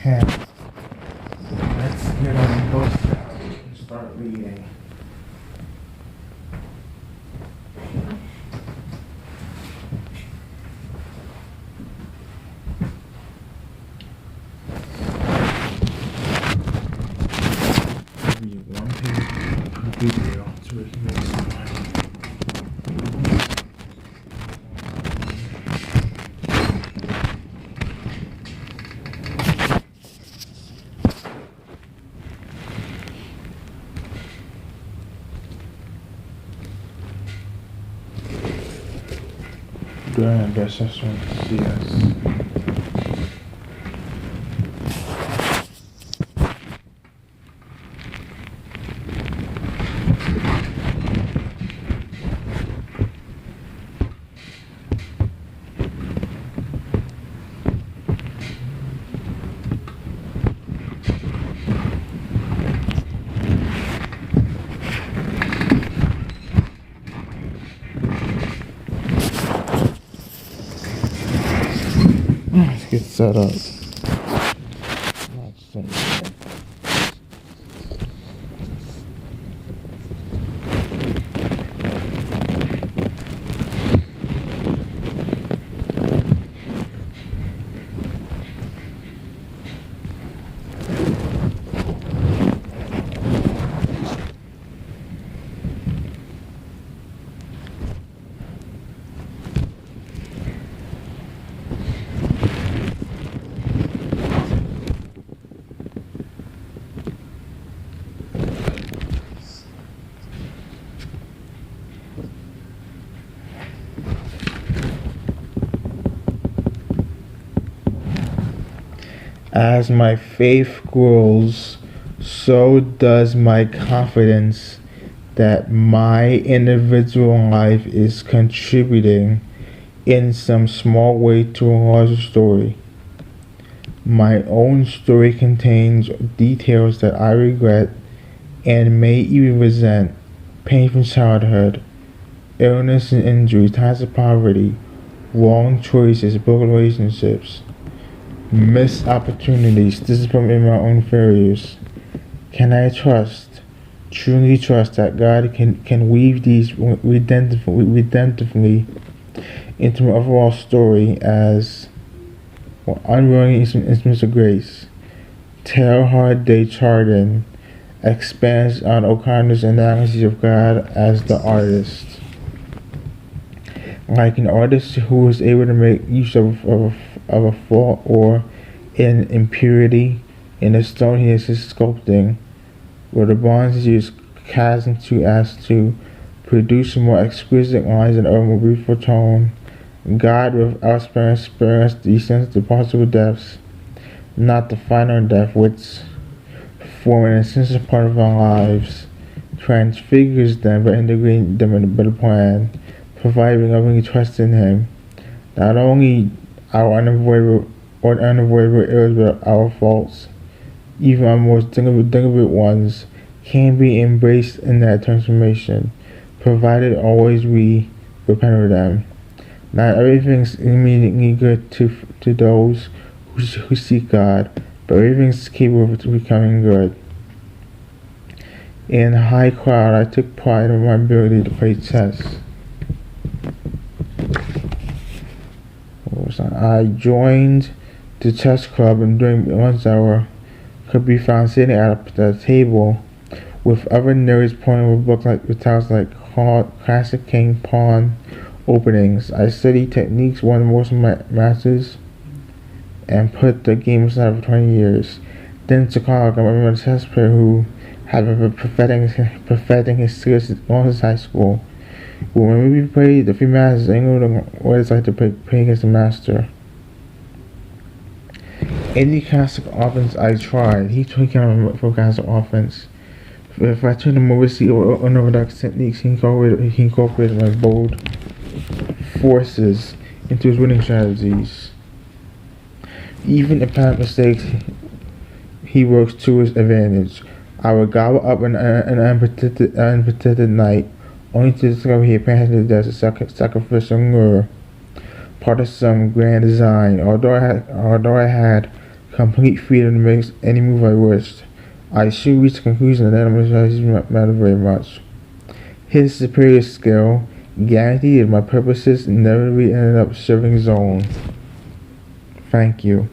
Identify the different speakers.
Speaker 1: 10. So let's get on the bus now and start reading. Read one page per video so we can make some money. During a guest restaurant to see us. Let's get set up. Let's see. As my faith grows, so does my confidence that my individual life is contributing in some small way to a larger story. My own story contains details that I regret and may even resent: pain from childhood, illness and injury, times of poverty, wrong choices, broken relationships, missed opportunities, disappointment in my own failures. Can I truly trust that God can weave these redemptively into my overall story as unwilling instruments of grace? Teilhard de Chardin expands on O'Connor's analysis of God as the artist. Like an artist who is able to make use of a fault or an impurity in the stone he is sculpting, where the bronze is used cast into as to produce more exquisite lines and a more beautiful tone. God without spares descends to possible depths, not the final depth which form an essential part of our lives, transfigures them by integrating them in a better plan, providing loving trust in Him. Not only our unavoidable errors, but our faults, even our most deliberate ones, can be embraced in that transformation, provided always we repent of them. Not everything's immediately good to those who seek God, but everything's capable of becoming good. In a high crowd, I took pride in my ability to play chess. I joined the chess club, and during lunch hour could be found sitting at a table with other nerds pointing with books with titles like Classic King Pawn Openings. I studied techniques, won most of my masters, and put the game aside for 20 years. Then to college, I remember a chess player who had been perfecting his skills all his high school. When we played the few masters, I knew what it's like to play against a master. Any classic offense I tried, he kind of for classic offense. If I turned him overseas or unorthodox techniques, he incorporated my bold forces into his winning strategies. Even apparent mistakes, he works to his advantage. I would gobble up an unprotected night, only to discover he apparently does a sacrificial lure, part of some grand design. Although I had complete freedom to make any move I wished. I soon reached the conclusion that animal strategies matter very much. His superior skill guaranteed that my purposes inevitably ended up serving his own. Thank you.